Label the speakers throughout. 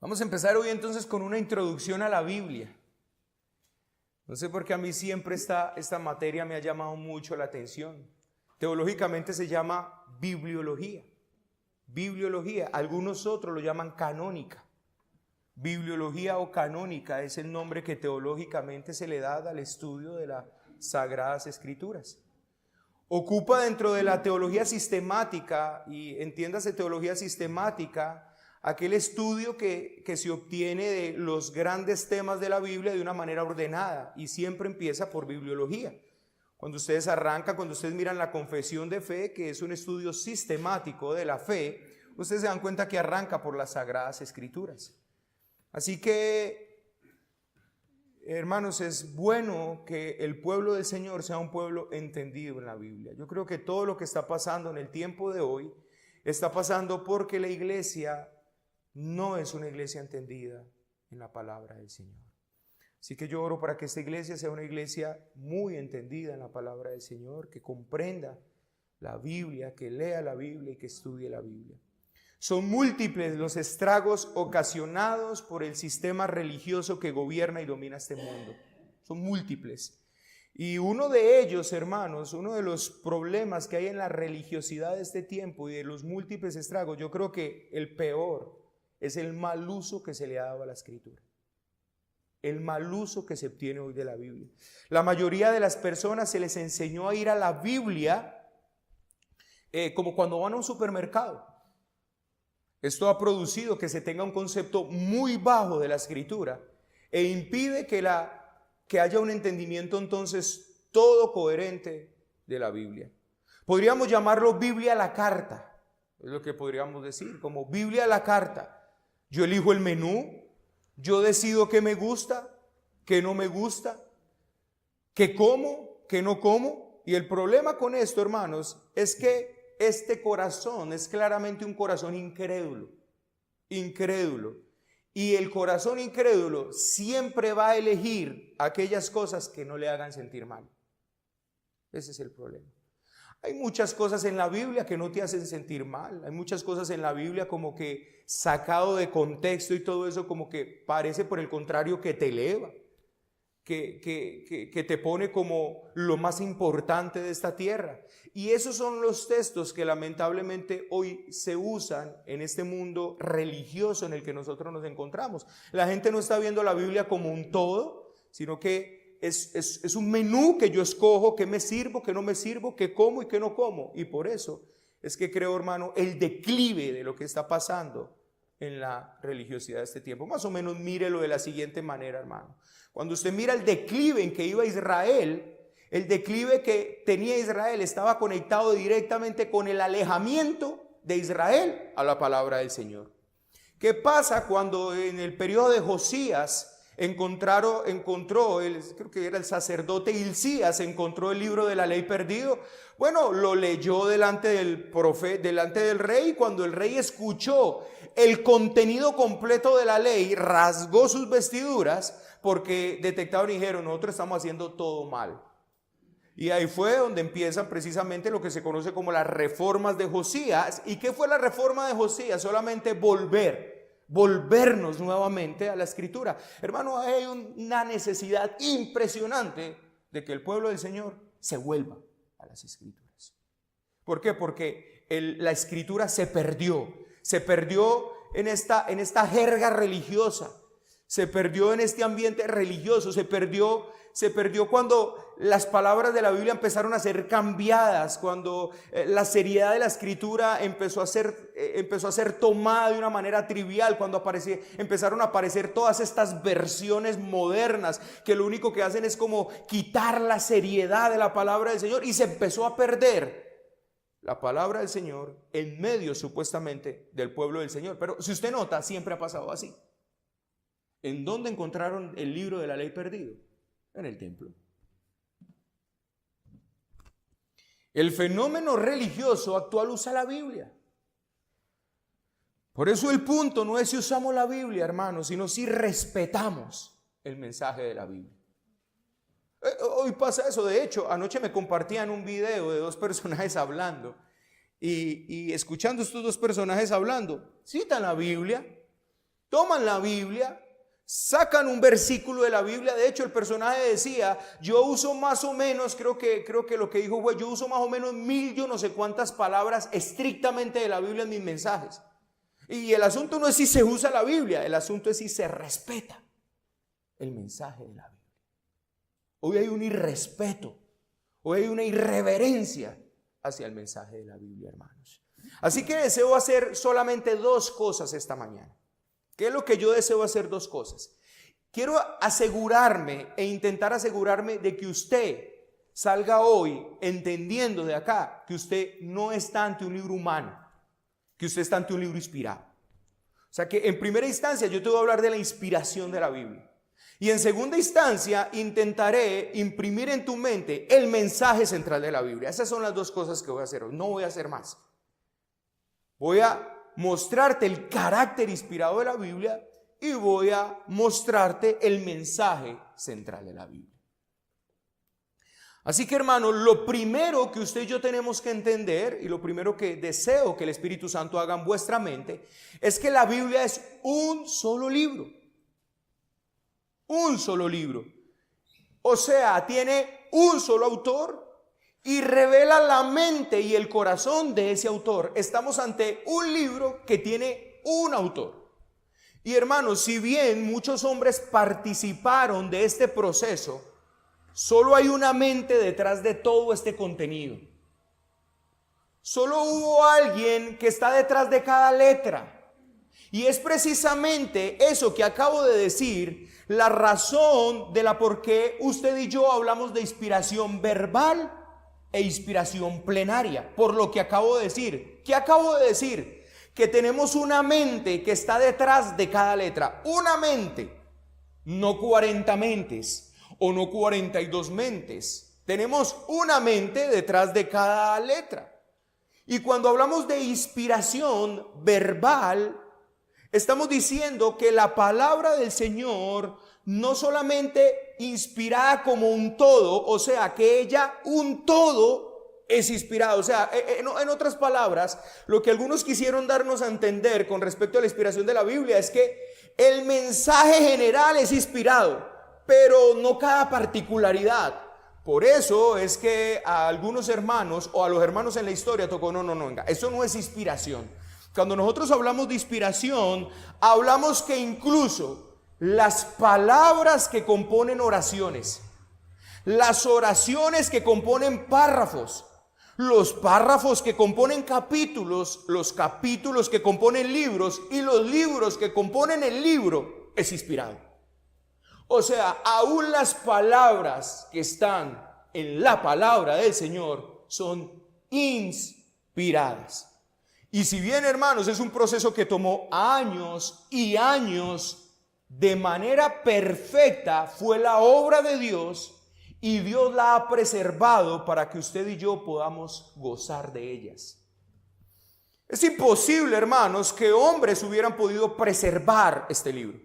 Speaker 1: Vamos a empezar hoy entonces con una introducción a la Biblia. No sé por qué a mí siempre esta materia me ha llamado mucho la atención. Teológicamente se llama bibliología. Bibliología, algunos otros lo llaman canónica. Bibliología o canónica es el nombre que teológicamente se le da al estudio de las Sagradas Escrituras. Ocupa dentro de la teología sistemática, y entiéndase teología sistemática, aquel estudio que se obtiene de los grandes temas de la Biblia de una manera ordenada, y siempre empieza por bibliología. Cuando ustedes arrancan, cuando ustedes miran la confesión de fe, que es un estudio sistemático de la fe, ustedes se dan cuenta que arranca por las Sagradas Escrituras. Así que, hermanos, es bueno que el pueblo del Señor sea un pueblo entendido en la Biblia. Yo creo que todo lo que está pasando en el tiempo de hoy está pasando porque la iglesia no es una iglesia entendida en la palabra del Señor. Así que yo oro para que esta iglesia sea una iglesia muy entendida en la palabra del Señor, que comprenda la Biblia, que lea la Biblia y que estudie la Biblia. Son múltiples los estragos ocasionados por el sistema religioso que gobierna y domina este mundo. Son múltiples. Y uno de ellos, hermanos, uno de los problemas que hay en la religiosidad de este tiempo y de los múltiples estragos, yo creo que el peor es el mal uso que se le ha dado a la Escritura. El mal uso que se obtiene hoy de la Biblia. La mayoría de las personas se les enseñó a ir a la Biblia como cuando van a un supermercado. Esto ha producido que se tenga un concepto muy bajo de la Escritura e impide que haya un entendimiento entonces todo coherente de la Biblia. Podríamos llamarlo Biblia a la carta, es lo que podríamos decir, como Biblia a la carta. Yo elijo el menú, yo decido qué me gusta, qué no me gusta, qué como, qué no como. Y el problema con esto, hermanos, es que este corazón es claramente un corazón incrédulo. Y el corazón incrédulo siempre va a elegir aquellas cosas que no le hagan sentir mal. Ese es el problema. Hay muchas cosas en la Biblia que no te hacen sentir mal. Hay muchas cosas en la Biblia como que sacado de contexto y todo eso como que parece por el contrario que te eleva, que te pone como lo más importante de esta tierra. Y esos son los textos que lamentablemente hoy se usan en este mundo religioso en el que nosotros nos encontramos. La gente no está viendo la Biblia como un todo, sino que es un menú que yo escojo, qué me sirvo, qué no me sirvo, qué como y qué no como. Y por eso es que creo, hermano, el declive de lo que está pasando en la religiosidad de este tiempo. Más o menos mírelo de la siguiente manera, hermano. Cuando usted mira el declive en que iba Israel, el declive que tenía Israel estaba conectado directamente con el alejamiento de Israel a la palabra del Señor. ¿Qué pasa cuando en el periodo de Josías creo que era el sacerdote Hilcías, encontró el libro de la ley perdido? Bueno, lo leyó delante del rey, y cuando el rey escuchó el contenido completo de la ley, rasgó sus vestiduras porque detectaron y dijeron: nosotros estamos haciendo todo mal. Y ahí fue donde empiezan precisamente lo que se conoce como las reformas de Josías. ¿Y qué fue la reforma de Josías? Solamente volvernos nuevamente a la Escritura. Hermano, hay una necesidad impresionante de que el pueblo del Señor se vuelva a las Escrituras. ¿Por qué? Porque la Escritura se perdió en esta jerga religiosa, se perdió en este ambiente religioso, se perdió cuando las palabras de la Biblia empezaron a ser cambiadas, cuando la seriedad de la Escritura empezó a ser tomada de una manera trivial, cuando empezaron a aparecer todas estas versiones modernas que lo único que hacen es como quitar la seriedad de la palabra del Señor, y se empezó a perder la palabra del Señor en medio supuestamente del pueblo del Señor. Pero si usted nota, siempre ha pasado así. ¿En dónde encontraron el libro de la ley perdido? En el templo. El fenómeno religioso actual usa la Biblia. Por eso el punto no es si usamos la Biblia, hermanos, sino si respetamos el mensaje de la Biblia. Hoy pasa eso. De hecho, anoche me compartían un video de dos personajes hablando, y escuchando estos dos personajes hablando, citan la Biblia, toman la Biblia, sacan un versículo de la Biblia. De hecho, el personaje decía, yo uso más o menos, creo que lo que dijo fue, yo uso más o menos 1000, yo no sé cuántas palabras estrictamente de la Biblia en mis mensajes. Y el asunto no es si se usa la Biblia, el asunto es si se respeta el mensaje de la Biblia. Hoy hay un irrespeto, hoy hay una irreverencia hacia el mensaje de la Biblia, hermanos. Así que deseo hacer solamente 2 cosas esta mañana. ¿Qué es lo que yo deseo hacer? 2 cosas. Quiero asegurarme e intentar asegurarme de que usted salga hoy entendiendo de acá que usted no está ante un libro humano, que usted está ante un libro inspirado. O sea que en primera instancia yo te voy a hablar de la inspiración de la Biblia. Y en segunda instancia intentaré imprimir en tu mente el mensaje central de la Biblia. Esas son las 2 cosas que voy a hacer hoy. No voy a hacer más. Voy a mostrarte el carácter inspirado de la Biblia y voy a mostrarte el mensaje central de la Biblia. Así que, hermanos, lo primero que usted y yo tenemos que entender, y lo primero que deseo que el Espíritu Santo haga en vuestra mente, es que la Biblia es un solo libro. Un solo libro. O sea, tiene un solo autor y revela la mente y el corazón de ese autor. Estamos ante un libro que tiene un autor. Y hermanos, si bien muchos hombres participaron de este proceso, solo hay una mente detrás de todo este contenido. Solo hubo alguien que está detrás de cada letra. Y es precisamente eso que acabo de decir, la razón de la por qué usted y yo hablamos de inspiración verbal e inspiración plenaria. Por lo que acabo de decir. ¿Qué acabo de decir? Que tenemos una mente que está detrás de cada letra. Una mente, no 40 mentes o no 42 mentes. Tenemos una mente detrás de cada letra. Y cuando hablamos de inspiración verbal, estamos diciendo que la palabra del Señor no solamente inspirada como un todo, o sea, que ella un todo es inspirada. O sea, en otras palabras, lo que algunos quisieron darnos a entender con respecto a la inspiración de la Biblia es que el mensaje general es inspirado, pero no cada particularidad. Por eso es que a algunos hermanos o a los hermanos en la historia tocó, no, venga, eso no es inspiración. Cuando nosotros hablamos de inspiración, hablamos que incluso las palabras que componen oraciones, las oraciones que componen párrafos, los párrafos que componen capítulos, los capítulos que componen libros y los libros que componen el libro es inspirado. O sea, aún las palabras que están en la palabra del Señor son inspiradas. Y si bien, hermanos, es un proceso que tomó años y años, de manera perfecta fue la obra de Dios y Dios la ha preservado para que usted y yo podamos gozar de ellas. Es imposible, hermanos, que hombres hubieran podido preservar este libro.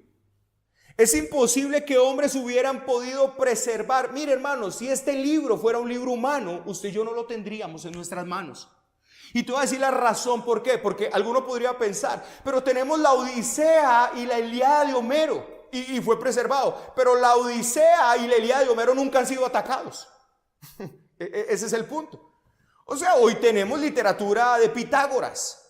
Speaker 1: Es imposible que hombres hubieran podido preservar. Mire, hermanos, si este libro fuera un libro humano, usted y yo no lo tendríamos en nuestras manos. Y te voy a decir la razón por qué. Porque alguno podría pensar, pero tenemos la Odisea y la Ilíada de Homero y fue preservado. Pero la Odisea y la Ilíada de Homero nunca han sido atacados. Ese es el punto. O sea, hoy tenemos literatura de Pitágoras.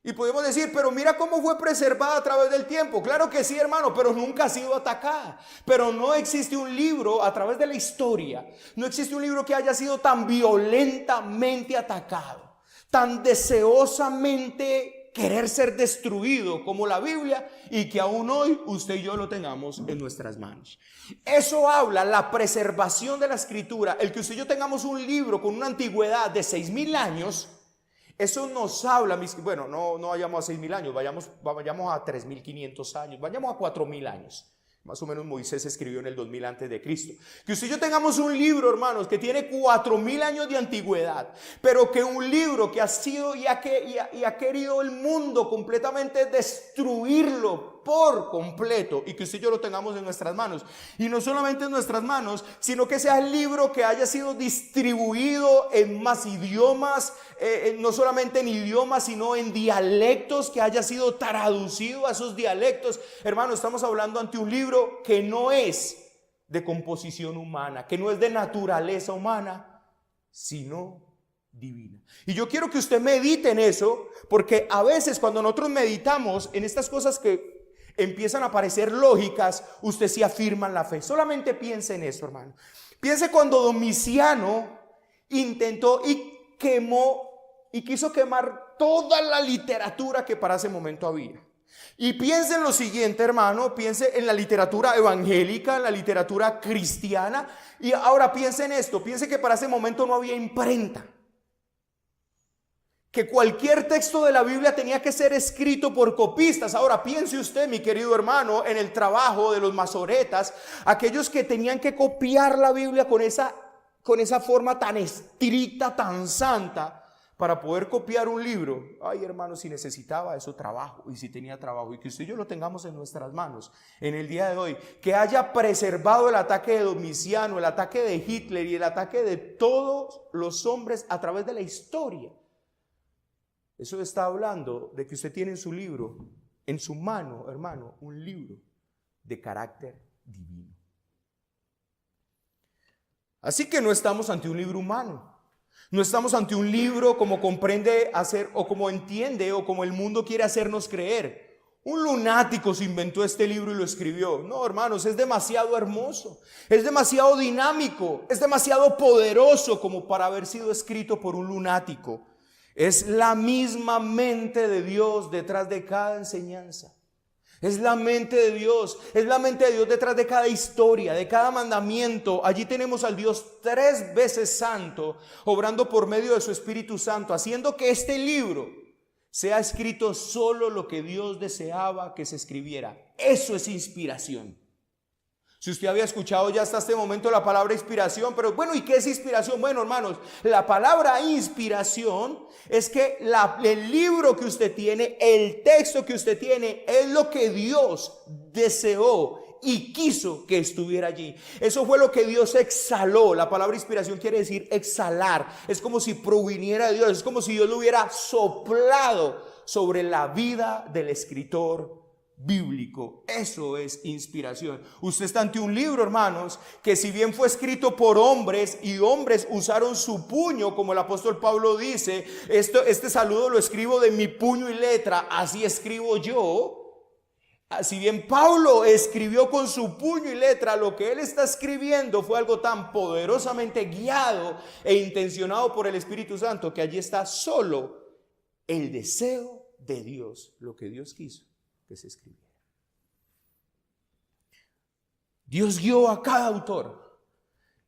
Speaker 1: Y podemos decir, pero mira cómo fue preservada a través del tiempo. Claro que sí, hermano, pero nunca ha sido atacada. Pero no existe un libro a través de la historia. No existe un libro que haya sido tan violentamente atacado, tan deseosamente querer ser destruido como la Biblia, y que aún hoy usted y yo lo tengamos en nuestras manos. Eso habla la preservación de la Escritura. El que usted y yo tengamos un libro con una antigüedad de 6,000 años, eso nos habla, bueno, no vayamos a 6,000 años, vayamos a 3,500 años, vayamos a 4,000 años. Más o menos Moisés escribió en el 2000 antes de Cristo. Que usted y yo tengamos un libro, hermanos, que tiene 4000 años de antigüedad, pero que un libro que ha sido y ha querido el mundo completamente destruirlo por completo, y que usted y yo lo tengamos en nuestras manos. Y no solamente en nuestras manos, sino que sea el libro que haya sido distribuido en más idiomas, no solamente en idiomas, sino en dialectos, que haya sido traducido a esos dialectos. Hermano, estamos hablando ante un libro que no es de composición humana, que no es de naturaleza humana, sino divina. Y yo quiero que usted medite en eso, porque a veces cuando nosotros meditamos en estas cosas que empiezan a parecer lógicas, usted sí afirma en la fe. Solamente piense en eso, hermano. Piense cuando Domiciano intentó y quemó y quiso quemar toda la literatura que para ese momento había. Y piense en lo siguiente, hermano, piense en la literatura evangélica, en la literatura cristiana, y ahora piense en esto, piense que para ese momento no había imprenta, que cualquier texto de la Biblia tenía que ser escrito por copistas. Ahora piense usted, mi querido hermano, en el trabajo de los masoretas, aquellos que tenían que copiar la Biblia con esa forma tan estricta, tan santa, para poder copiar un libro. Ay, hermano, si necesitaba eso trabajo, y si tenía trabajo, y que usted y yo lo tengamos en nuestras manos en el día de hoy, que haya preservado el ataque de Domiciano, el ataque de Hitler y el ataque de todos los hombres a través de la historia. Eso está hablando de que usted tiene en su libro, en su mano, hermano, un libro de carácter divino. Así que no estamos ante un libro humano. No estamos ante un libro como comprende hacer o como entiende o como el mundo quiere hacernos creer. Un lunático se inventó este libro y lo escribió. No, hermanos, es demasiado hermoso, es demasiado dinámico, es demasiado poderoso como para haber sido escrito por un lunático. Es la misma mente de Dios detrás de cada enseñanza. Es la mente de Dios, es la mente de Dios detrás de cada historia, de cada mandamiento. Allí tenemos al Dios 3 veces santo, obrando por medio de su Espíritu Santo, haciendo que este libro sea escrito solo lo que Dios deseaba que se escribiera. Eso es inspiración. Si usted había escuchado ya hasta este momento la palabra inspiración, pero bueno, ¿y qué es inspiración? Bueno, hermanos, la palabra inspiración es que el libro que usted tiene, el texto que usted tiene, es lo que Dios deseó y quiso que estuviera allí. Eso fue lo que Dios exhaló. La palabra inspiración quiere decir exhalar. Es como si proviniera de Dios, es como si Dios lo hubiera soplado sobre la vida del escritor bíblico. Eso es inspiración. Usted está ante un libro, hermanos, que si bien fue escrito por hombres y hombres usaron su puño, como el apóstol Pablo dice, este saludo lo escribo de mi puño y letra, así escribo yo. Si bien Pablo escribió con su puño y letra, lo que él está escribiendo fue algo tan poderosamente guiado e intencionado por el Espíritu Santo, que allí está solo el deseo de Dios, lo que Dios quiso que se escribiera. Dios guió a cada autor.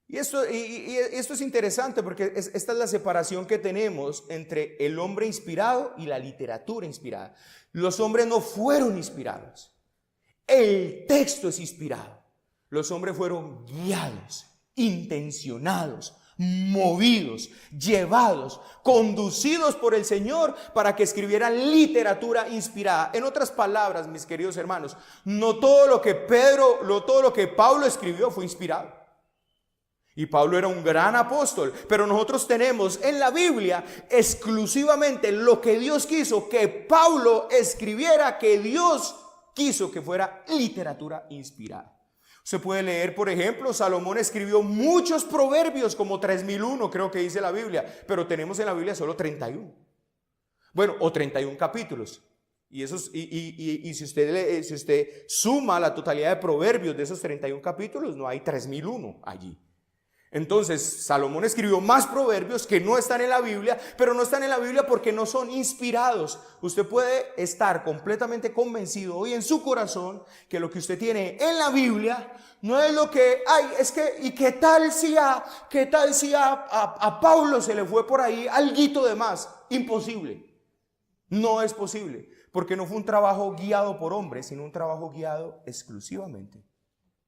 Speaker 1: Y esto es interesante porque esta es la separación que tenemos entre el hombre inspirado y la literatura inspirada. Los hombres no fueron inspirados. El texto es inspirado. Los hombres fueron guiados, intencionados, movidos, llevados, conducidos por el Señor para que escribieran literatura inspirada. En otras palabras, mis queridos hermanos, no todo lo que Pablo escribió fue inspirado. Y Pablo era un gran apóstol, pero nosotros tenemos en la Biblia exclusivamente lo que Dios quiso que Pablo escribiera, que Dios quiso que fuera literatura inspirada. Se puede leer, por ejemplo, Salomón escribió muchos proverbios, como 3001, creo que dice la Biblia, pero tenemos en la Biblia solo 31. Bueno, o 31 capítulos. Y si usted suma la totalidad de proverbios de esos 31 capítulos, no hay 3001 allí. Entonces, Salomón escribió más proverbios que no están en la Biblia, pero no están en la Biblia porque no son inspirados. Usted puede estar completamente convencido hoy en su corazón que lo que usted tiene en la Biblia no es lo que hay. Es que, ¿y qué tal si a Pablo se le fue por ahí alguito de más? Imposible. No es posible, porque no fue un trabajo guiado por hombres, sino un trabajo guiado exclusivamente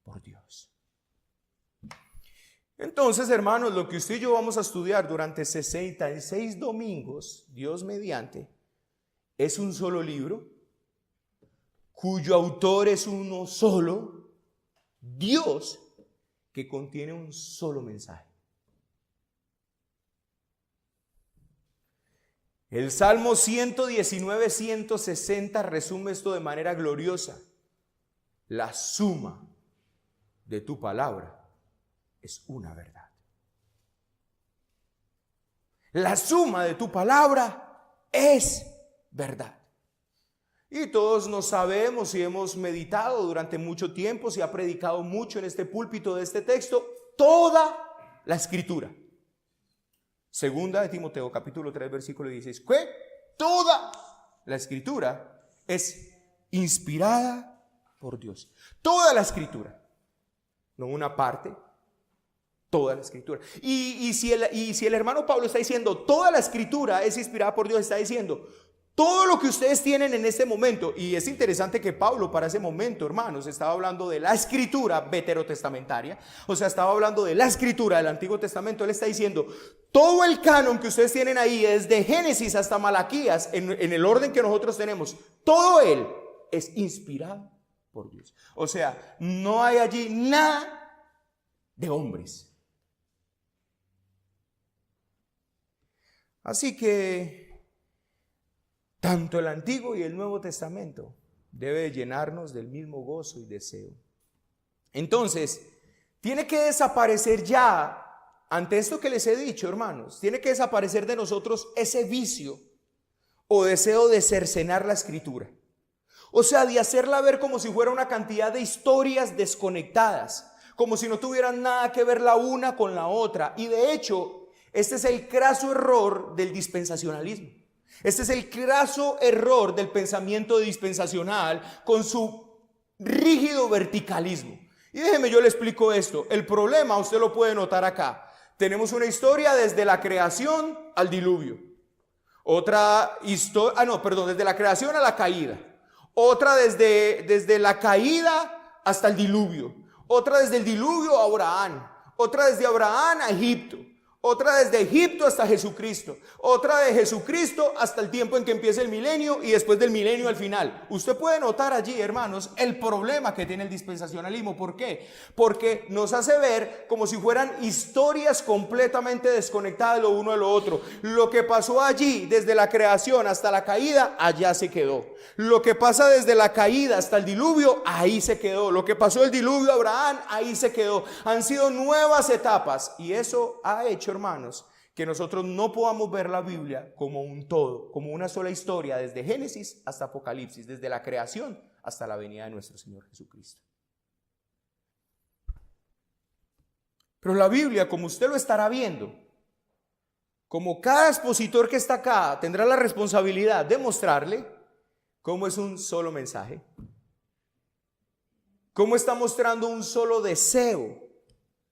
Speaker 1: por Dios. Entonces, hermanos, lo que usted y yo vamos a estudiar durante 66 domingos, Dios mediante, es un solo libro, cuyo autor es uno solo, Dios, que contiene un solo mensaje. El Salmo 119, 160 resume esto de manera gloriosa. La suma de tu palabra es una verdad. La suma de tu palabra es verdad. Y todos nos sabemos y hemos meditado durante mucho tiempo, se ha predicado mucho en este púlpito de este texto, toda la Escritura. Segunda de Timoteo, capítulo 3, versículo 16. ¿Qué? Toda la Escritura es inspirada por Dios. Toda la Escritura. No una parte, toda la Escritura. Y si el hermano Pablo está diciendo toda la Escritura es inspirada por Dios, está diciendo todo lo que ustedes tienen en este momento. Y es interesante que Pablo para ese momento, hermanos, estaba hablando de la Escritura veterotestamentaria. O sea, estaba hablando de la Escritura del Antiguo Testamento. Él está diciendo todo el canon que ustedes tienen ahí, desde Génesis hasta Malaquías, en el orden que nosotros tenemos, todo él es inspirado por Dios. O sea, no hay allí nada de hombres. Así que tanto el Antiguo y el Nuevo Testamento debe llenarnos del mismo gozo y deseo. Entonces, tiene que desaparecer ya, ante esto que les he dicho, hermanos, tiene que desaparecer de nosotros ese vicio o deseo de cercenar la Escritura. O sea, de hacerla ver como si fuera una cantidad de historias desconectadas, como si no tuvieran nada que ver la una con la otra. Y de hecho, este es el craso error del dispensacionalismo. Este es el craso error del pensamiento dispensacional con su rígido verticalismo. Y déjeme, yo le explico esto. El problema, usted lo puede notar acá. Tenemos una historia desde la creación al diluvio. Otra historia, desde la creación a la caída. Otra desde la caída hasta el diluvio. Otra desde el diluvio a Abraham. Otra desde Abraham a Egipto. Otra desde Egipto hasta Jesucristo. Otra de Jesucristo hasta el tiempo en que empieza el milenio y después del milenio al final. Usted puede notar allí, hermanos, el problema que tiene el dispensacionalismo. ¿Por qué? Porque nos hace ver como si fueran historias completamente desconectadas lo uno de lo otro. Lo que pasó allí desde la creación hasta la caída, allá se quedó. Lo que pasa desde la caída hasta el diluvio, ahí se quedó. Lo que pasó el diluvio a Abraham, ahí se quedó. Han sido nuevas etapas y eso ha hecho, hermanos, que nosotros no podamos ver la Biblia como un todo, como una sola historia, desde Génesis hasta Apocalipsis, desde la creación hasta la venida de nuestro Señor Jesucristo. Pero la Biblia, como usted lo estará viendo, como cada expositor que está acá tendrá la responsabilidad de mostrarle cómo es un solo mensaje, cómo está mostrando un solo deseo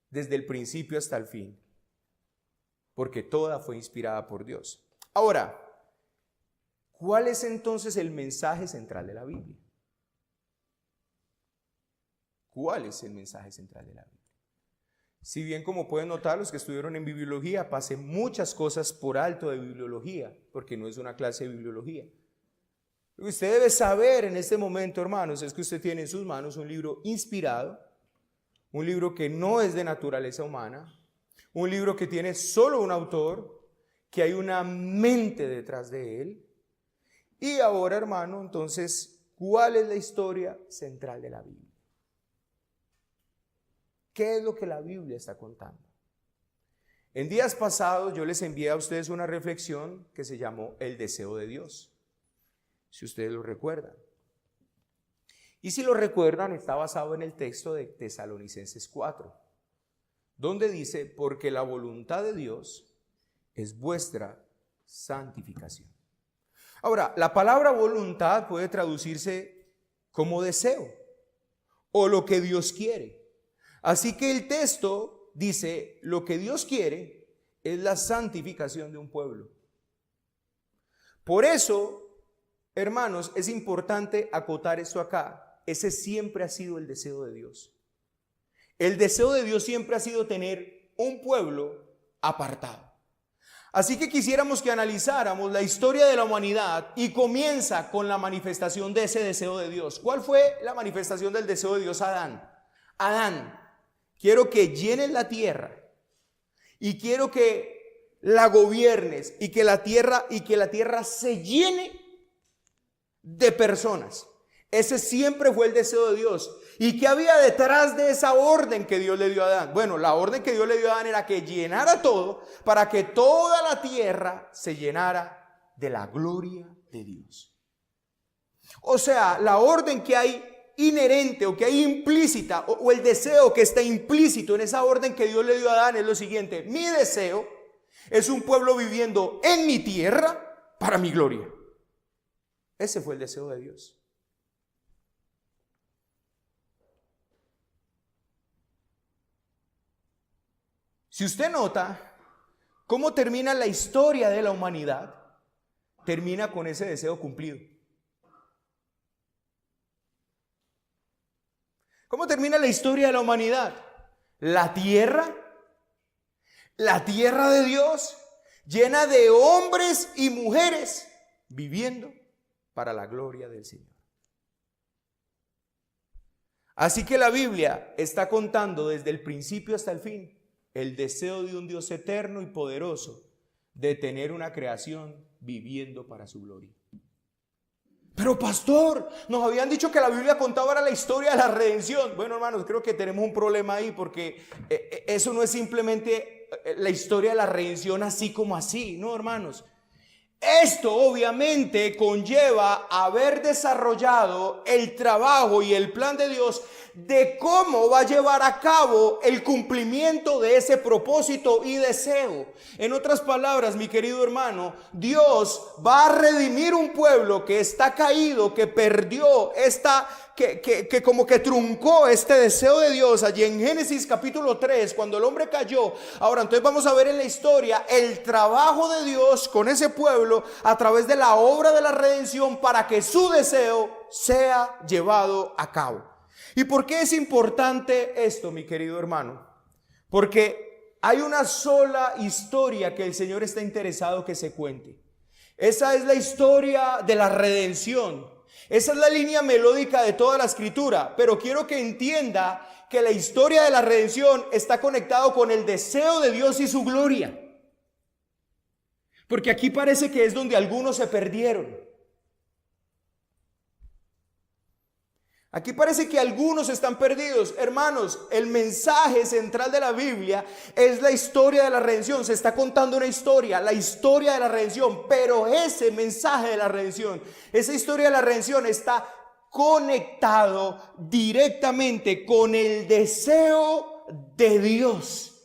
Speaker 1: desde el principio hasta el fin. Porque toda fue inspirada por Dios. Ahora, ¿cuál es entonces el mensaje central de la Biblia? ¿Cuál es el mensaje central de la Biblia? Si bien, como pueden notar los que estuvieron en bibliología, pasé muchas cosas por alto de bibliología, porque no es una clase de bibliología. Lo que usted debe saber en este momento, hermanos, es que usted tiene en sus manos un libro inspirado, un libro que no es de naturaleza humana, un libro que tiene solo un autor, que hay una mente detrás de él. Y ahora, hermano, entonces, ¿cuál es la historia central de la Biblia? ¿Qué es lo que la Biblia está contando? En días pasados yo les envié a ustedes una reflexión que se llamó El deseo de Dios, si ustedes lo recuerdan. Y si lo recuerdan, está basado en el texto de Tesalonicenses 4. Donde dice, porque la voluntad de Dios es vuestra santificación. Ahora, la palabra voluntad puede traducirse como deseo o lo que Dios quiere. Así que el texto dice, lo que Dios quiere es la santificación de un pueblo. Por eso, hermanos, es importante acotar esto acá. Ese siempre ha sido el deseo de Dios. El deseo de Dios siempre ha sido tener un pueblo apartado. Así que quisiéramos que analizáramos la historia de la humanidad y comienza con la manifestación de ese deseo de Dios. ¿Cuál fue la manifestación del deseo de Dios a Adán? Adán, quiero que llenes la tierra y quiero que la gobiernes y que la tierra se llene de personas. Ese siempre fue el deseo de Dios. ¿Y qué había detrás de esa orden que Dios le dio a Adán? Bueno, la orden que Dios le dio a Adán era que llenara todo para que toda la tierra se llenara de la gloria de Dios. O sea, la orden que hay inherente o que hay implícita o el deseo que está implícito en esa orden que Dios le dio a Adán es lo siguiente: mi deseo es un pueblo viviendo en mi tierra para mi gloria. Ese fue el deseo de Dios. Si usted nota cómo termina la historia de la humanidad, termina con ese deseo cumplido. ¿Cómo termina la historia de la humanidad? La tierra de Dios, llena de hombres y mujeres viviendo para la gloria del Señor. Así que la Biblia está contando desde el principio hasta el fin el deseo de un Dios eterno y poderoso de tener una creación viviendo para su gloria. Pero pastor, nos habían dicho que la Biblia contaba ahora la historia de la redención. Bueno, hermanos, creo que tenemos un problema ahí, porque eso no es simplemente la historia de la redención así como así. No, hermanos. Esto obviamente conlleva haber desarrollado el trabajo y el plan de Dios de cómo va a llevar a cabo el cumplimiento de ese propósito y deseo. En otras palabras, mi querido hermano, Dios va a redimir un pueblo que está caído, que perdió que como que truncó este deseo de Dios allí en Génesis capítulo 3, cuando el hombre cayó. Ahora, entonces vamos a ver en la historia el trabajo de Dios con ese pueblo a través de la obra de la redención para que su deseo sea llevado a cabo. ¿Y por qué es importante esto, mi querido hermano? Porque hay una sola historia que el Señor está interesado que se cuente. Esa es la historia de la redención. Esa es la línea melódica de toda la escritura, pero quiero que entienda que la historia de la redención está conectado con el deseo de Dios y su gloria. Porque aquí parece que es donde algunos se perdieron. Aquí parece que algunos están perdidos. Hermanos, el mensaje central de la Biblia es la historia de la redención. Se está contando una historia, la historia de la redención. Pero ese mensaje de la redención, esa historia de la redención está conectado directamente con el deseo de Dios.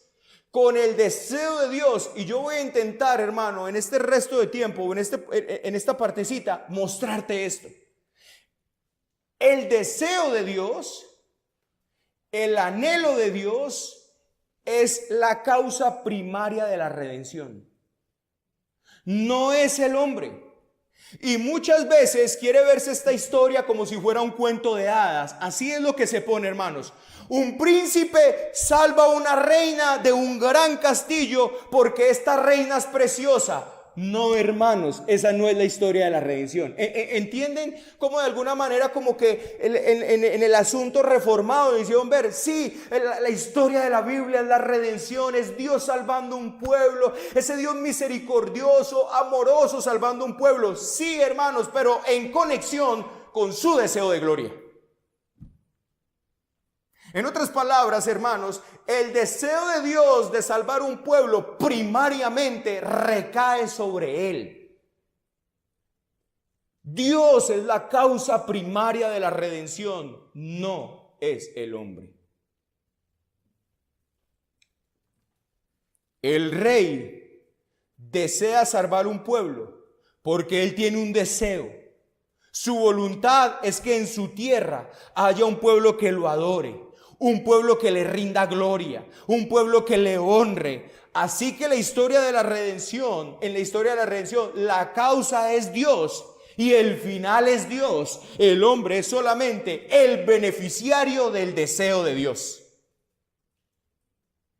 Speaker 1: Con el deseo de Dios. Y yo voy a intentar, hermano, en este resto de tiempo, en esta partecita, mostrarte esto. El deseo de Dios, el anhelo de Dios es la causa primaria de la redención. No es el hombre. Y muchas veces quiere verse esta historia como si fuera un cuento de hadas. Así es lo que se pone, hermanos. Un príncipe salva a una reina de un gran castillo porque esta reina es preciosa. No, hermanos, esa no es la historia de la redención. ¿Entienden cómo de alguna manera como que en el asunto reformado hicieron ver? Sí, la historia de la Biblia es la redención, es Dios salvando un pueblo, ese Dios misericordioso, amoroso, salvando un pueblo. Sí, hermanos, pero en conexión con su deseo de gloria. En otras palabras, hermanos, el deseo de Dios de salvar un pueblo primariamente recae sobre él. Dios es la causa primaria de la redención, no es el hombre. El rey desea salvar un pueblo porque él tiene un deseo. Su voluntad es que en su tierra haya un pueblo que lo adore. Un pueblo que le rinda gloria, un pueblo que le honre. Así que en la historia de la redención, la causa es Dios y el final es Dios. El hombre es solamente el beneficiario del deseo de Dios.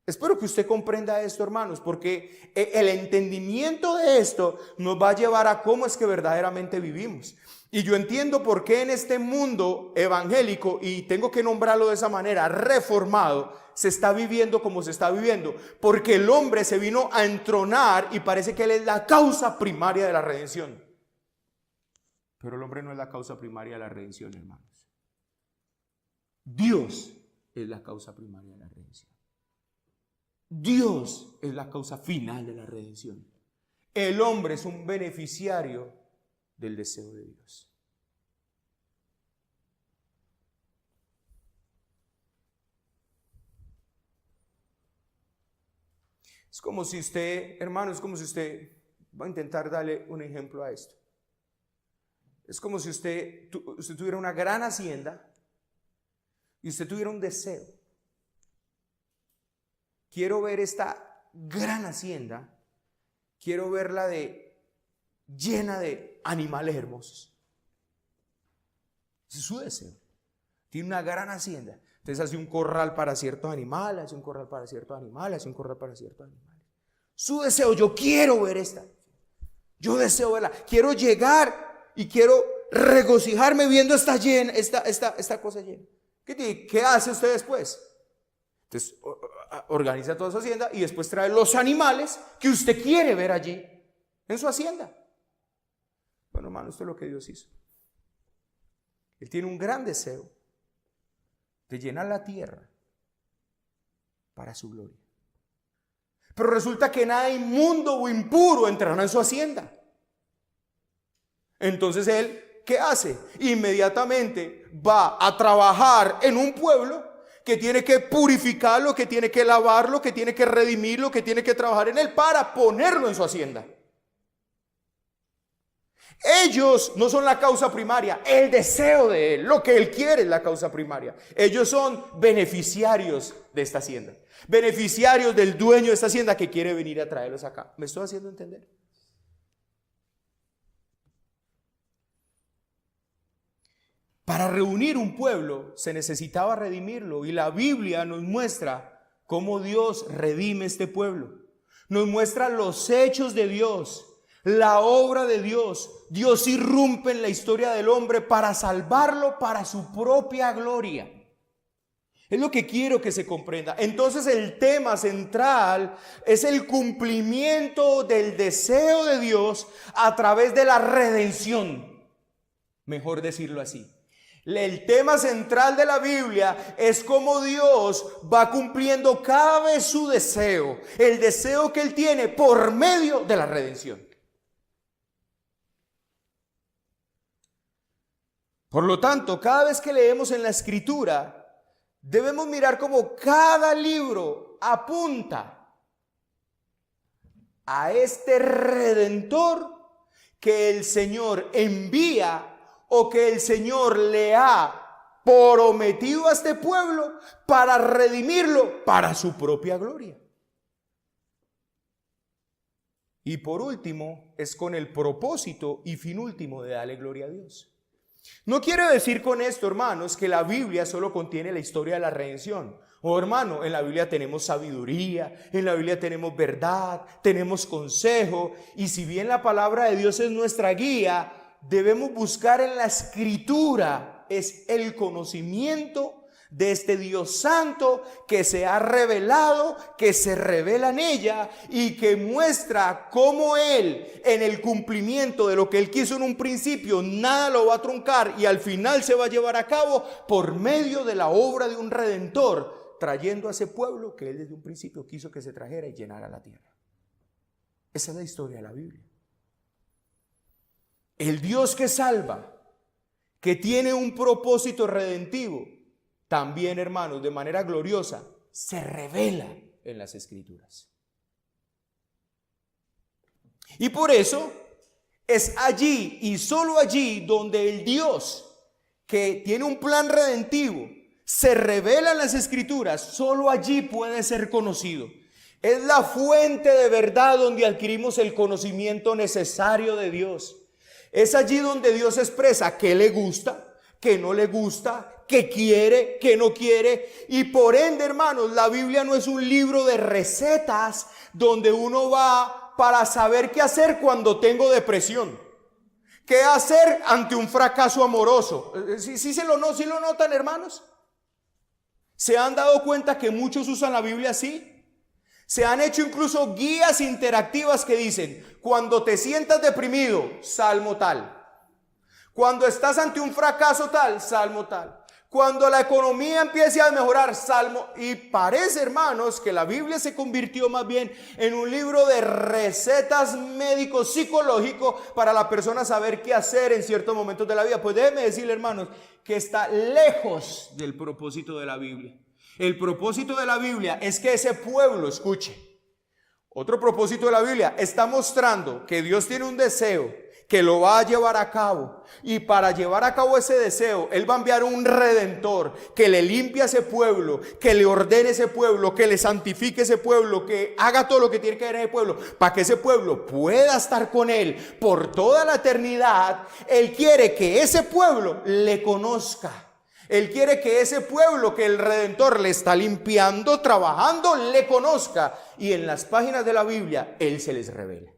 Speaker 1: Espero que usted comprenda esto, hermanos, porque el entendimiento de esto nos va a llevar a cómo es que verdaderamente vivimos. Y yo entiendo por qué en este mundo evangélico, y tengo que nombrarlo de esa manera, reformado, se está viviendo como se está viviendo. Porque el hombre se vino a entronar y parece que él es la causa primaria de la redención. Pero el hombre no es la causa primaria de la redención, hermanos. Dios es la causa primaria de la redención. Dios es la causa final de la redención. El hombre es un beneficiario del deseo de Dios. Es como si usted, hermano, es como si usted, va a intentar darle un ejemplo a esto. Es como si usted tuviera una gran hacienda y usted tuviera un deseo. Quiero ver esta gran hacienda, quiero verla llena de animales hermosos. Ese es su deseo. Tiene una gran hacienda. Entonces hace un corral para ciertos animales, hace un corral para ciertos animales, hace un corral para ciertos animales. Su deseo, yo quiero ver esta. Yo deseo verla. Quiero llegar y quiero regocijarme viendo esta cosa llena. ¿Qué hace usted después? Entonces organiza toda su hacienda y después trae los animales que usted quiere ver allí en su hacienda. Bueno, hermano, esto es lo que Dios hizo. Él tiene un gran deseo de llenar la tierra para su gloria. Pero resulta que nada inmundo o impuro entrará en su hacienda. Entonces él, ¿qué hace? Inmediatamente va a trabajar en un pueblo que tiene que purificarlo, que tiene que lavarlo, que tiene que redimirlo, que tiene que trabajar en él para ponerlo en su hacienda. Ellos no son la causa primaria, el deseo de él, lo que él quiere es la causa primaria. Ellos son beneficiarios de esta hacienda, beneficiarios del dueño de esta hacienda que quiere venir a traerlos acá. ¿Me estoy haciendo entender? Para reunir un pueblo se necesitaba redimirlo, y la Biblia nos muestra cómo Dios redime este pueblo. Nos muestra los hechos de Dios, la obra de Dios. Dios irrumpe en la historia del hombre para salvarlo para su propia gloria. Es lo que quiero que se comprenda. Entonces el tema central es el cumplimiento del deseo de Dios a través de la redención. Mejor decirlo así. El tema central de la Biblia es cómo Dios va cumpliendo cada vez su deseo, el deseo que Él tiene por medio de la redención. Por lo tanto, cada vez que leemos en la Escritura, debemos mirar cómo cada libro apunta a este Redentor que el Señor envía o que el Señor le ha prometido a este pueblo para redimirlo para su propia gloria. Y por último, es con el propósito y fin último de darle gloria a Dios. No quiero decir con esto, hermanos, que la Biblia solo contiene la historia de la redención. Hermano, en la Biblia tenemos sabiduría, en la Biblia tenemos verdad, tenemos consejo. Y si bien la palabra de Dios es nuestra guía, debemos buscar en la Escritura es el conocimiento de este Dios santo que se ha revelado, que se revela en ella y que muestra cómo Él, en el cumplimiento de lo que Él quiso en un principio, nada lo va a truncar y al final se va a llevar a cabo por medio de la obra de un Redentor, trayendo a ese pueblo que Él desde un principio quiso que se trajera y llenara la tierra. Esa es la historia de la Biblia. El Dios que salva, que tiene un propósito redentivo, también, hermanos, de manera gloriosa, se revela en las Escrituras. Y por eso es allí y solo allí donde el Dios que tiene un plan redentivo se revela en las Escrituras, solo allí puede ser conocido. Es la fuente de verdad donde adquirimos el conocimiento necesario de Dios. Es allí donde Dios expresa qué le gusta, que no le gusta, que quiere, que no quiere. Y por ende, hermanos, la Biblia no es un libro de recetas donde uno va para saber qué hacer cuando tengo depresión, qué hacer ante un fracaso amoroso. ¿Sí lo notan, hermanos? ¿Se han dado cuenta que muchos usan la Biblia así? Se han hecho incluso guías interactivas que dicen: cuando te sientas deprimido, salmo tal. Cuando estás ante un fracaso tal, salmo tal. Cuando la economía empiece a mejorar, salmo. Y parece, hermanos, que la Biblia se convirtió más bien en un libro de recetas médicos psicológicos para la persona saber qué hacer en ciertos momentos de la vida. Pues déjeme decirle, hermanos, que está lejos del propósito de la Biblia. El propósito de la Biblia es que ese pueblo escuche. Otro propósito de la Biblia está mostrando que Dios tiene un deseo que lo va a llevar a cabo, y para llevar a cabo ese deseo Él va a enviar un redentor que le limpie a ese pueblo, que le ordene ese pueblo, que le santifique ese pueblo, que haga todo lo que tiene que hacer ese pueblo para que ese pueblo pueda estar con Él por toda la eternidad. Él quiere que ese pueblo le conozca. Él quiere que ese pueblo que el Redentor le está limpiando, trabajando, le conozca, y en las páginas de la Biblia Él se les revela.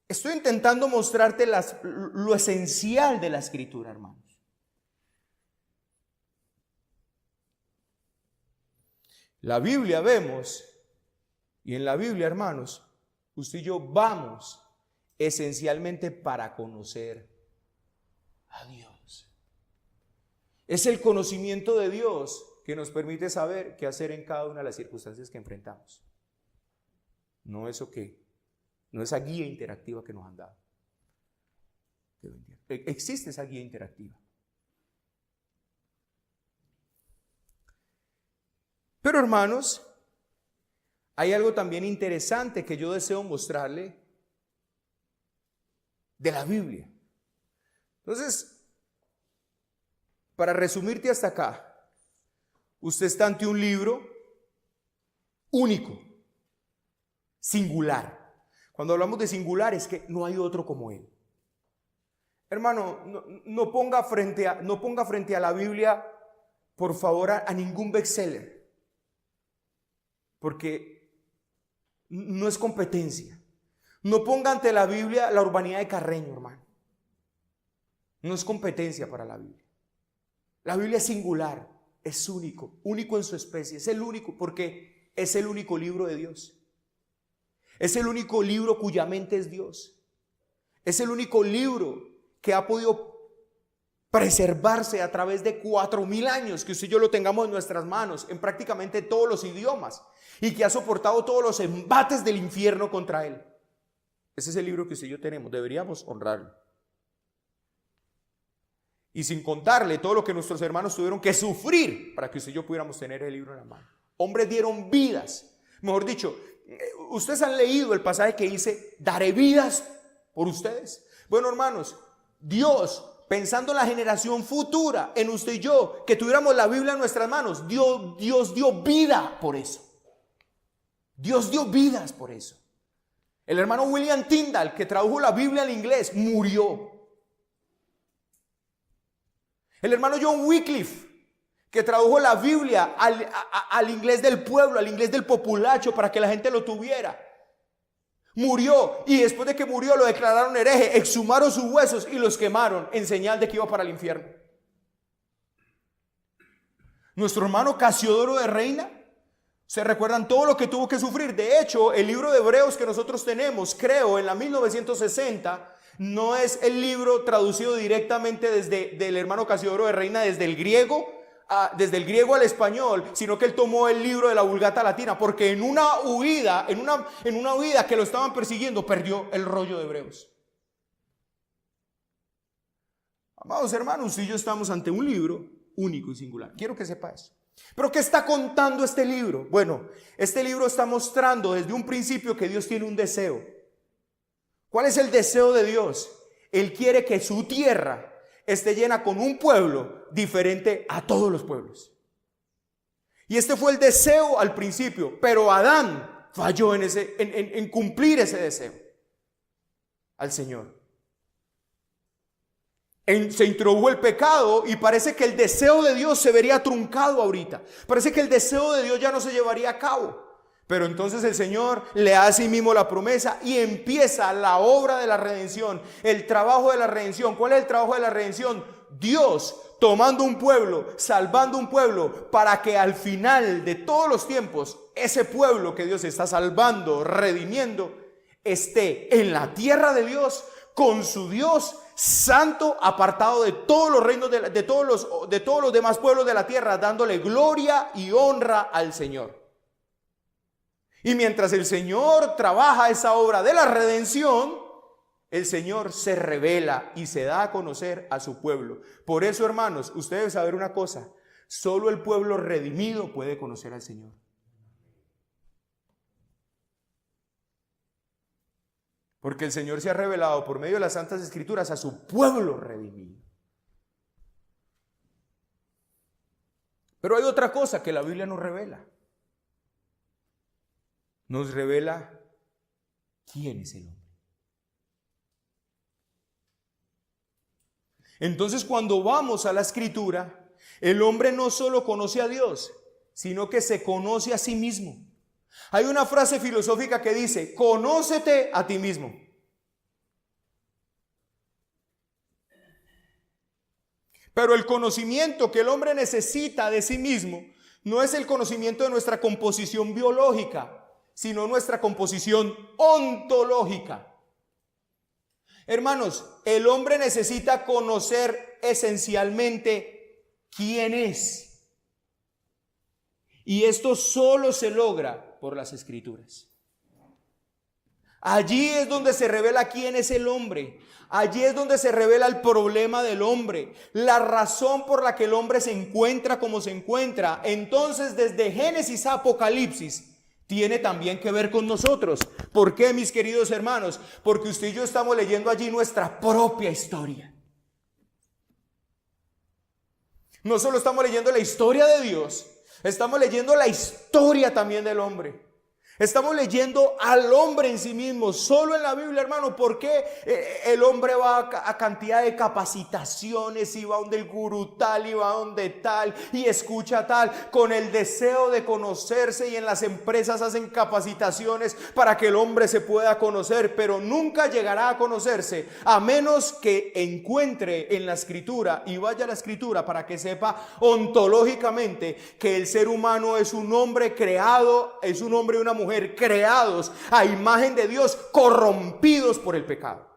Speaker 1: Estoy intentando mostrarte lo esencial de la Escritura, hermanos. La Biblia vemos, y en la Biblia, hermanos, usted y yo vamos esencialmente para conocer a Dios. Es el conocimiento de Dios que nos permite saber qué hacer en cada una de las circunstancias que enfrentamos. No eso que No esa guía interactiva que nos han dado. Existe esa guía interactiva. Pero, hermanos, hay algo también interesante que yo deseo mostrarle de la Biblia. Entonces, para resumirte hasta acá, usted está ante un libro único, singular. Cuando hablamos de singular es que no hay otro como él. Hermano, no ponga frente a la Biblia, por favor, a ningún bestseller, porque no es competencia. No ponga ante la Biblia la urbanidad de Carreño, hermano. No es competencia para la Biblia. La Biblia es singular, es único en su especie, es el único porque es el único libro de Dios. Es el único libro cuya mente es Dios. Es el único libro que ha podido preservarse a través de 4,000 años, que usted y yo lo tengamos en nuestras manos, en prácticamente todos los idiomas, y que ha soportado todos los embates del infierno contra él. Ese es el libro que usted y yo tenemos, deberíamos honrarlo. Y sin contarle todo lo que nuestros hermanos tuvieron que sufrir para que usted y yo pudiéramos tener el libro en la mano. Hombres dieron vidas, mejor dicho, ustedes han leído el pasaje que dice: daré vidas por ustedes. Bueno, hermanos, Dios, pensando en la generación futura, en usted y yo, que tuviéramos la Biblia en nuestras manos, Dios dio vida por eso. Dios dio vidas por eso. El hermano William Tyndale, que tradujo la Biblia al inglés, murió. El hermano John Wycliffe, que tradujo la Biblia al inglés del pueblo, al inglés del populacho, para que la gente lo tuviera, murió, y después de que murió lo declararon hereje, exhumaron sus huesos y los quemaron en señal de que iba para el infierno. Nuestro hermano Casiodoro de Reina, ¿se recuerdan todo lo que tuvo que sufrir? De hecho, el libro de Hebreos que nosotros tenemos, creo, en la 1960, no es el libro traducido directamente del hermano Casiodoro de Reina desde el griego al español, sino que él tomó el libro de la Vulgata Latina, porque en una huida que lo estaban persiguiendo, perdió el rollo de Hebreos. Amados hermanos, usted y yo estamos ante un libro único y singular. Quiero que sepa eso. ¿Pero qué está contando este libro? Bueno, este libro está mostrando desde un principio que Dios tiene un deseo. ¿Cuál es el deseo de Dios? Él quiere que su tierra esté llena con un pueblo diferente a todos los pueblos. Y este fue el deseo al principio, pero Adán falló en cumplir ese deseo al Señor. Se introdujo el pecado y parece que el deseo de Dios se vería truncado ahorita. Parece que el deseo de Dios ya no se llevaría a cabo. Pero entonces el Señor le hace a sí mismo la promesa y empieza la obra de la redención, el trabajo de la redención. ¿Cuál es el trabajo de la redención? Dios tomando un pueblo, salvando un pueblo, para que al final de todos los tiempos, ese pueblo que Dios está salvando, redimiendo, esté en la tierra de Dios, con su Dios santo, apartado de todos los reinos, de todos los demás pueblos de la tierra, dándole gloria y honra al Señor. Y mientras el Señor trabaja esa obra de la redención, el Señor se revela y se da a conocer a su pueblo. Por eso, hermanos, usted debe saber una cosa: solo el pueblo redimido puede conocer al Señor. Porque el Señor se ha revelado por medio de las Santas Escrituras a su pueblo redimido. Pero hay otra cosa que la Biblia nos revela. Nos revela quién es el hombre. Entonces, cuando vamos a la Escritura, el hombre no solo conoce a Dios, sino que se conoce a sí mismo. Hay una frase filosófica que dice: conócete a ti mismo. Pero el conocimiento que el hombre necesita de sí mismo no es el conocimiento de nuestra composición biológica, sino nuestra composición ontológica. Hermanos, el hombre necesita conocer esencialmente quién es. Y esto solo se logra por las Escrituras. Allí es donde se revela quién es el hombre. Allí es donde se revela el problema del hombre, la razón por la que el hombre se encuentra como se encuentra. Entonces, desde Génesis a Apocalipsis, tiene también que ver con nosotros. ¿Por qué, mis queridos hermanos? Porque usted y yo estamos leyendo allí nuestra propia historia. No solo estamos leyendo la historia de Dios, estamos leyendo la historia también del hombre. Estamos leyendo al hombre en sí mismo. Solo en la Biblia, hermano. ¿Por qué el hombre va a cantidad de capacitaciones y va donde el gurú tal y va donde tal y escucha tal, con el deseo de conocerse? Y en las empresas hacen capacitaciones para que el hombre se pueda conocer, pero nunca llegará a conocerse a menos que encuentre en la Escritura y vaya a la Escritura para que sepa ontológicamente que el ser humano es un hombre creado, es un hombre y una mujer creados a imagen de Dios, corrompidos por el pecado.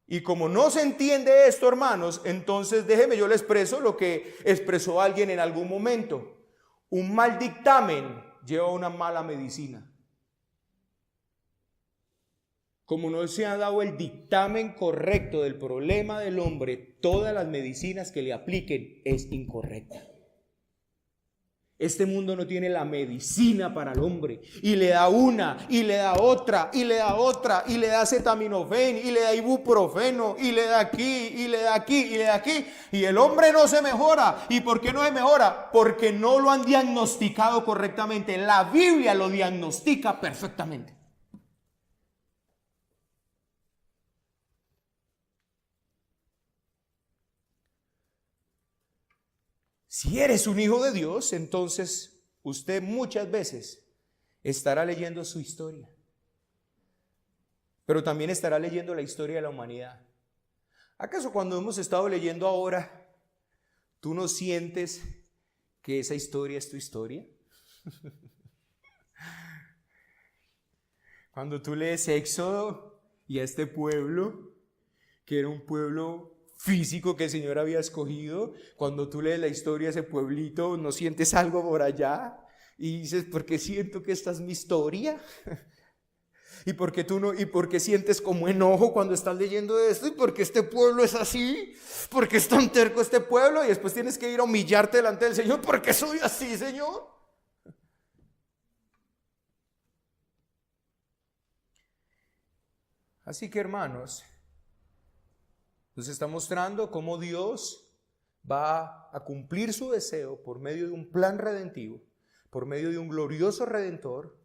Speaker 1: Y como no se entiende esto, hermanos, entonces déjeme yo le expreso lo que expresó alguien en algún momento: un mal dictamen lleva una mala medicina. Como no se ha dado el dictamen correcto del problema del hombre, todas las medicinas que le apliquen es incorrecta. Este mundo no tiene la medicina para el hombre, y le da una, y le da otra, y le da otra, y le da acetaminofén, y le da ibuprofeno, y le da aquí, y le da aquí, y le da aquí, y el hombre no se mejora. ¿Y por qué no se mejora? Porque no lo han diagnosticado correctamente. La Biblia lo diagnostica perfectamente. Si eres un hijo de Dios, entonces usted muchas veces estará leyendo su historia, pero también estará leyendo la historia de la humanidad. ¿Acaso cuando hemos estado leyendo ahora, tú no sientes que esa historia es tu historia? Cuando tú lees Éxodo y a este pueblo, que era un pueblo físico que el Señor había escogido, cuando tú lees la historia de ese pueblito, ¿no sientes algo por allá? Y dices: ¿por qué siento que esta es mi historia? ¿Y por qué sientes como enojo cuando estás leyendo esto? ¿Y por qué este pueblo es así? ¿Por qué es tan terco este pueblo? Y después tienes que ir a humillarte delante del Señor: ¿por qué soy así, Señor? Así que, hermanos, nos está mostrando cómo Dios va a cumplir su deseo por medio de un plan redentivo, por medio de un glorioso Redentor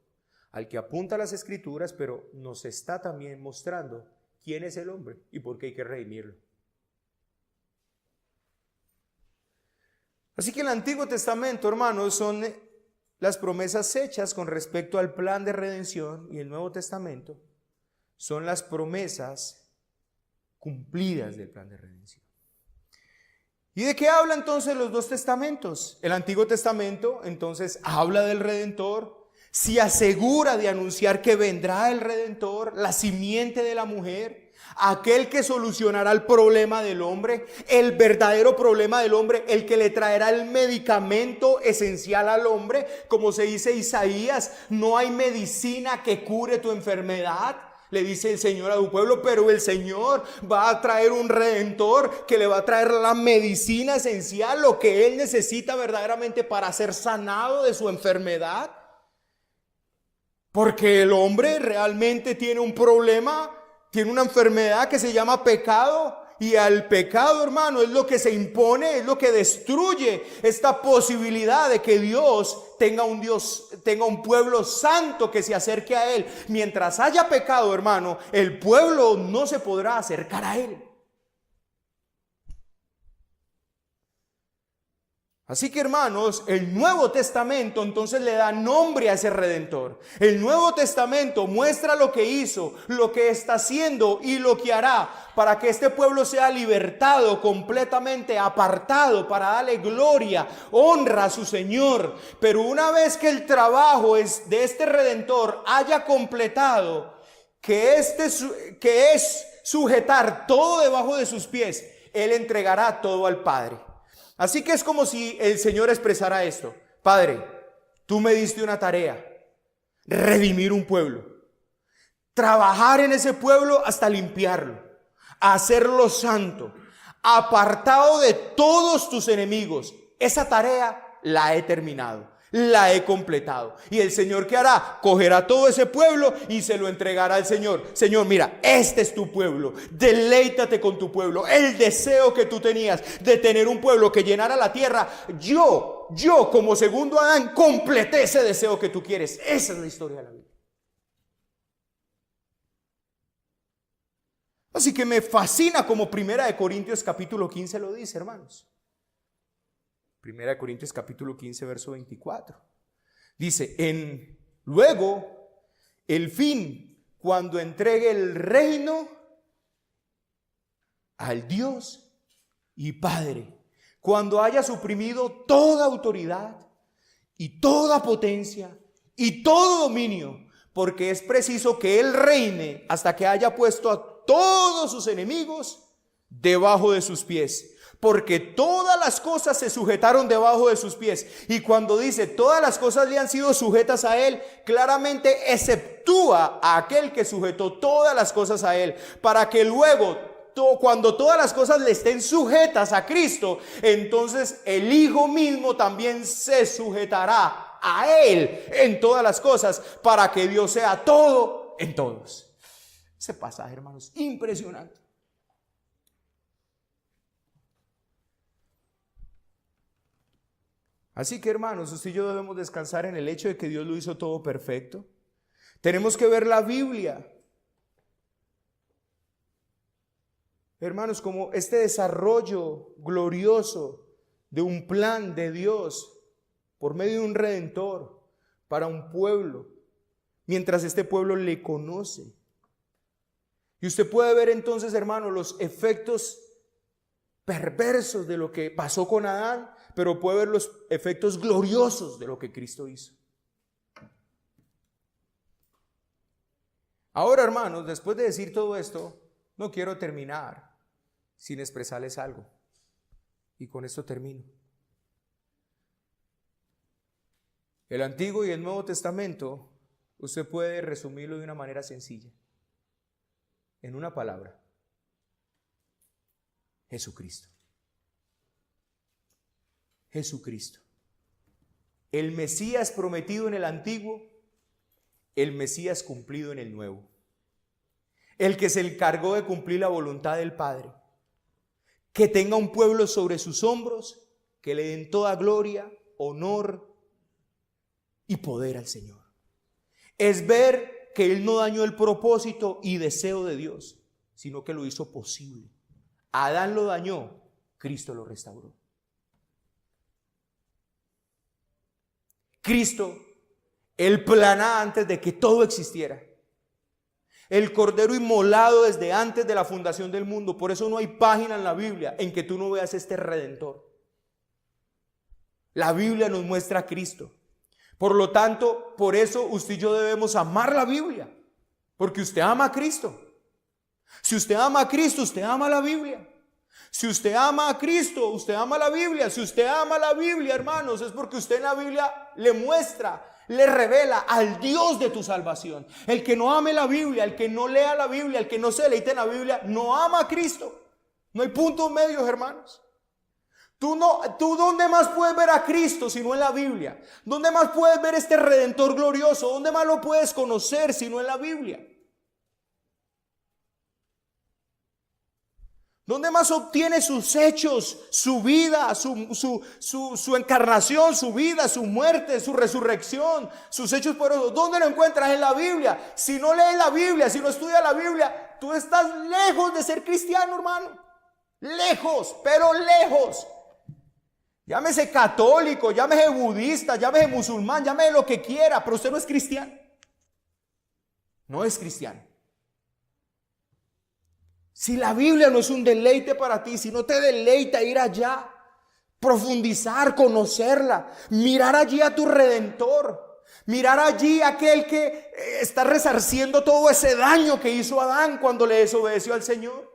Speaker 1: al que apunta las Escrituras, pero nos está también mostrando quién es el hombre y por qué hay que redimirlo. Así que el Antiguo Testamento, hermanos, son las promesas hechas con respecto al plan de redención, y el Nuevo Testamento son las promesas cumplidas del plan de redención. ¿Y de qué habla entonces los dos testamentos? El Antiguo Testamento entonces habla del Redentor, se asegura de anunciar que vendrá el Redentor, la simiente de la mujer, aquel que solucionará el problema del hombre, el verdadero problema del hombre, el que le traerá el medicamento esencial al hombre. Como se dice Isaías, no hay medicina que cure tu enfermedad, le dice el Señor a su pueblo, pero el Señor va a traer un Redentor que le va a traer la medicina esencial, lo que él necesita verdaderamente para ser sanado de su enfermedad. Porque el hombre realmente tiene un problema, tiene una enfermedad que se llama pecado, y al pecado, hermano, es lo que se impone, es lo que destruye esta posibilidad de que Dios tenga un pueblo santo que se acerque a él. Mientras haya pecado, hermano, el pueblo no se podrá acercar a él. Así que, hermanos, el Nuevo Testamento entonces le da nombre a ese Redentor. El Nuevo Testamento muestra lo que hizo, lo que está haciendo y lo que hará para que este pueblo sea libertado, completamente apartado, para darle gloria, honra a su Señor. Pero una vez que el trabajo de este Redentor haya completado, que es sujetar todo debajo de sus pies, Él entregará todo al Padre. Así que es como si el Señor expresara esto: Padre, tú me diste una tarea, redimir un pueblo, trabajar en ese pueblo hasta limpiarlo, hacerlo santo, apartado de todos tus enemigos. Esa tarea la he terminado, la he completado. Y el Señor, ¿qué hará? Cogerá todo ese pueblo y se lo entregará al Señor. Señor, mira, este es tu pueblo, deleítate con tu pueblo. El deseo que tú tenías de tener un pueblo que llenara la tierra, yo como segundo Adán completé ese deseo que tú quieres. Esa es la historia de la Biblia. Así que me fascina como 1 Corintios capítulo 15 lo dice, hermanos. 1 Corintios capítulo 15 verso 24. Dice, luego el fin, cuando entregue el reino al Dios y Padre, cuando haya suprimido toda autoridad y toda potencia y todo dominio, porque es preciso que Él reine hasta que haya puesto a todos sus enemigos debajo de sus pies. Porque todas las cosas se sujetaron debajo de sus pies. Y cuando dice todas las cosas le han sido sujetas a Él, claramente exceptúa a aquel que sujetó todas las cosas a Él, para que luego, cuando todas las cosas le estén sujetas a Cristo, entonces el Hijo mismo también se sujetará a Él en todas las cosas, para que Dios sea todo en todos. Ese pasaje, hermanos, impresionante. Así que, hermanos, usted y yo debemos descansar en el hecho de que Dios lo hizo todo perfecto. Tenemos que ver la Biblia, hermanos, como este desarrollo glorioso de un plan de Dios por medio de un Redentor para un pueblo, mientras este pueblo le conoce. Y usted puede ver entonces, hermanos, los efectos perversos de lo que pasó con Adán, pero puede ver los efectos gloriosos de lo que Cristo hizo. Ahora, hermanos, después de decir todo esto, no quiero terminar sin expresarles algo. Y con esto termino. El Antiguo y el Nuevo Testamento, usted puede resumirlo de una manera sencilla. En una palabra: Jesucristo. Jesucristo. El Mesías prometido en el Antiguo, el Mesías cumplido en el Nuevo. El que se encargó de cumplir la voluntad del Padre. Que tenga un pueblo sobre sus hombros, que le den toda gloria, honor y poder al Señor. Es ver que Él no dañó el propósito y deseo de Dios, sino que lo hizo posible. Adán lo dañó, Cristo lo restauró. Cristo, el plan A antes de que todo existiera. El Cordero inmolado desde antes de la fundación del mundo. Por eso no hay página en la Biblia en que tú no veas este Redentor. La Biblia nos muestra a Cristo. Por lo tanto, por eso usted y yo debemos amar la Biblia. Porque usted ama a Cristo. Si usted ama a Cristo, usted ama la Biblia. Si usted ama a Cristo, usted ama la Biblia. Si usted ama la Biblia, hermanos, es porque usted en la Biblia le muestra, le revela al Dios de tu salvación. El que no ame la Biblia, el que no lea la Biblia, el que no se deleite en la Biblia, no ama a Cristo. No hay puntos medios, hermanos. Tú ¿dónde más puedes ver a Cristo sino en la Biblia? ¿Dónde más puedes ver este Redentor glorioso? ¿Dónde más lo puedes conocer sino en la Biblia? ¿Dónde más obtiene sus hechos, su vida, su encarnación, su vida, su muerte, su resurrección, sus hechos poderosos? ¿Dónde lo encuentras? En la Biblia. Si no lees la Biblia, si no estudias la Biblia, tú estás lejos de ser cristiano, hermano. Lejos, pero lejos. Llámese católico, llámese budista, llámese musulmán, llámese lo que quiera, pero usted no es cristiano. No es cristiano. Si la Biblia no es un deleite para ti, si no te deleita ir allá, profundizar, conocerla, mirar allí a tu Redentor, mirar allí a aquel que está resarciendo todo ese daño que hizo Adán cuando le desobedeció al Señor.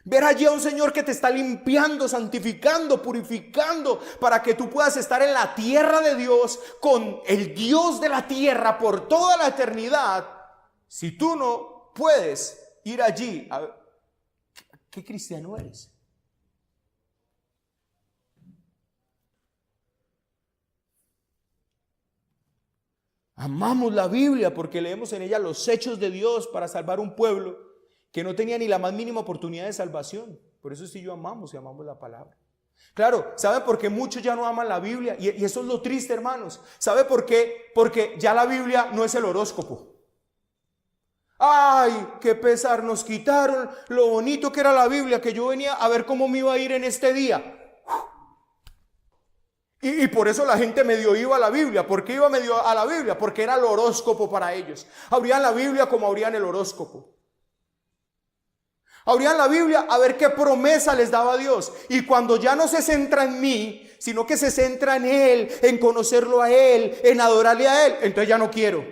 Speaker 1: Ver allí a un Señor que te está limpiando, santificando, purificando, para que tú puedas estar en la tierra de Dios con el Dios de la tierra por toda la eternidad. Si tú no puedes ir allí, ¿qué cristiano eres? Amamos la Biblia porque leemos en ella los hechos de Dios para salvar un pueblo que no tenía ni la más mínima oportunidad de salvación. Por eso sí yo amamos y amamos la palabra. Claro, ¿sabe por qué muchos ya no aman la Biblia? Y eso es lo triste, hermanos. ¿Sabe por qué? Porque ya la Biblia no es el horóscopo. Ay, qué pesar, nos quitaron lo bonito que era la Biblia, que yo venía a ver cómo me iba a ir en este día. Y por eso la gente medio iba a la Biblia. ¿Por qué iba medio a la Biblia? Porque era el horóscopo para ellos. Abrían la Biblia como abrían el horóscopo. Abrían la Biblia a ver qué promesa les daba Dios. Y cuando ya no se centra en mí, sino que se centra en Él, en conocerlo a Él, en adorarle a Él, entonces ya no quiero.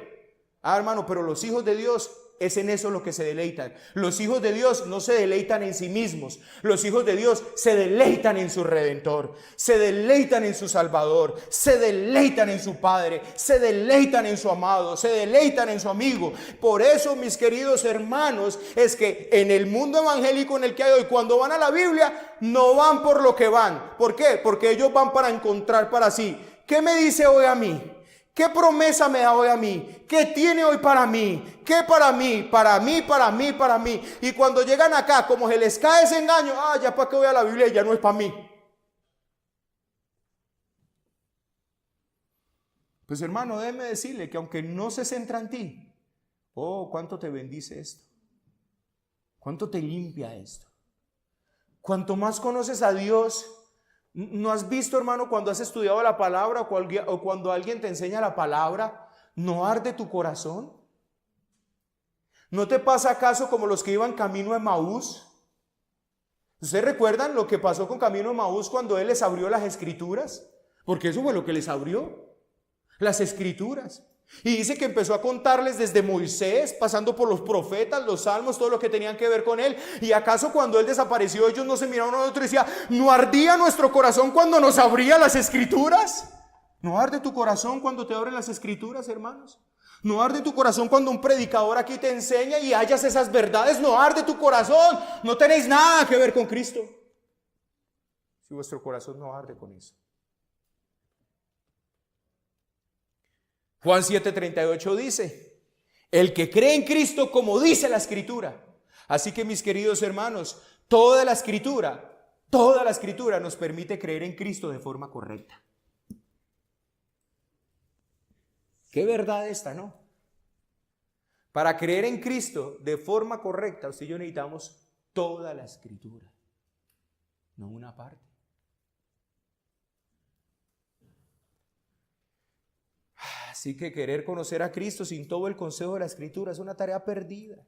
Speaker 1: Hermano, pero los hijos de Dios es en eso lo que se deleitan. Los hijos de Dios no se deleitan en sí mismos. Los hijos de Dios se deleitan en su Redentor, se deleitan en su Salvador, se deleitan en su Padre, se deleitan en su amado, se deleitan en su amigo. Por eso, mis queridos hermanos, es que en el mundo evangélico en el que hay hoy, cuando van a la Biblia, no van por lo que van. ¿Por qué? Porque ellos van para encontrar para sí. ¿Qué me dice hoy a mí? ¿Qué promesa me da hoy a mí? ¿Qué tiene hoy para mí? ¿Qué para mí? Para mí, para mí, para mí. Y cuando llegan acá, como se les cae ese engaño, ya para qué voy a la Biblia y ya no es para mí. Pues hermano, déjeme decirle que aunque no se centra en ti, cuánto te bendice esto. Cuánto te limpia esto. Cuanto más conoces a Dios, ¿no has visto, hermano, cuando has estudiado la palabra o cuando alguien te enseña la palabra, no arde tu corazón? ¿No te pasa acaso como los que iban camino a Emaús? ¿Ustedes recuerdan lo que pasó con camino a Emaús cuando él les abrió las escrituras? Porque eso fue lo que les abrió, las escrituras. Y dice que empezó a contarles desde Moisés, pasando por los profetas, los salmos, todo lo que tenían que ver con él. ¿Y acaso cuando él desapareció ellos no se miraron a otro y decían, ¿no ardía nuestro corazón cuando nos abría las escrituras? ¿No arde tu corazón cuando te abren las escrituras, hermanos? ¿No arde tu corazón cuando un predicador aquí te enseña y hallas esas verdades? ¿No arde tu corazón? No tenéis nada que ver con Cristo. Si vuestro corazón no arde con eso. Juan 7:38 dice, el que cree en Cristo como dice la Escritura. Así que mis queridos hermanos, toda la Escritura nos permite creer en Cristo de forma correcta. Qué verdad esta, ¿no? Para creer en Cristo de forma correcta, usted y yo necesitamos toda la Escritura, no una parte. Así que querer conocer a Cristo sin todo el consejo de la Escritura es una tarea perdida.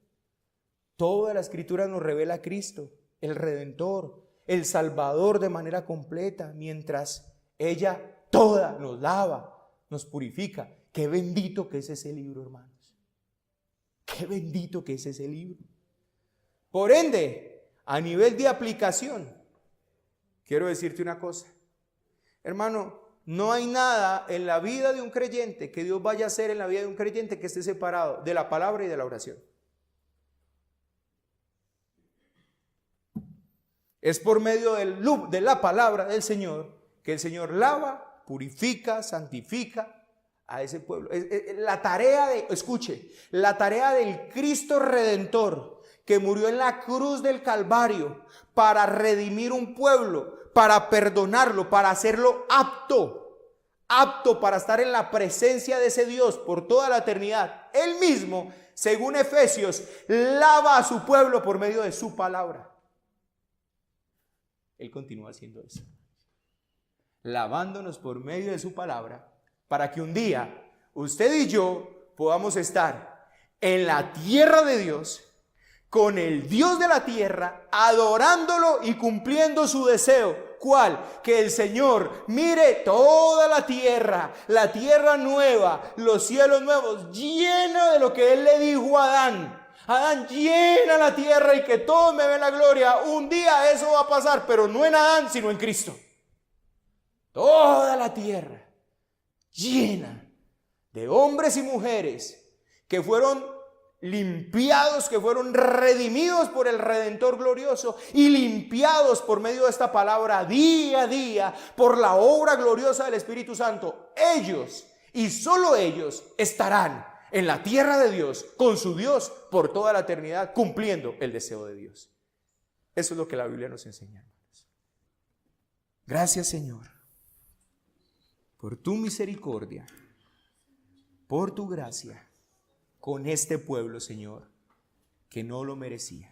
Speaker 1: Toda la Escritura nos revela a Cristo, el Redentor, el Salvador de manera completa, mientras ella toda nos lava, nos purifica. Qué bendito que es ese libro, hermanos. Qué bendito que es ese libro. Por ende, a nivel de aplicación, quiero decirte una cosa. Hermano, no hay nada en la vida de un creyente que Dios vaya a hacer en la vida de un creyente que esté separado de la palabra y de la oración. Es por medio de la palabra del Señor que el Señor lava, purifica, santifica a ese pueblo. La tarea la tarea del Cristo Redentor que murió en la cruz del Calvario para redimir un pueblo, para perdonarlo, para hacerlo apto para estar en la presencia de ese Dios por toda la eternidad. Él mismo, según Efesios, lava a su pueblo por medio de su palabra. Él continúa haciendo eso, lavándonos por medio de su palabra, para que un día usted y yo podamos estar en la tierra de Dios, con el Dios de la tierra, adorándolo y cumpliendo su deseo. ¿Cuál? Que el Señor mire toda la tierra nueva, los cielos nuevos, llena de lo que Él le dijo a Adán. Adán, llena la tierra y que todos me ven la gloria. Un día eso va a pasar, pero no en Adán, sino en Cristo. Toda la tierra llena de hombres y mujeres que fueron limpiados, que fueron redimidos por el Redentor glorioso y limpiados por medio de esta palabra día a día por la obra gloriosa del Espíritu Santo. Ellos y solo ellos estarán en la tierra de Dios, con su Dios por toda la eternidad, cumpliendo el deseo de Dios. Eso es lo que la Biblia nos enseña, hermanos. Gracias, Señor, por tu misericordia, por tu gracia, con este pueblo, Señor, que no lo merecía.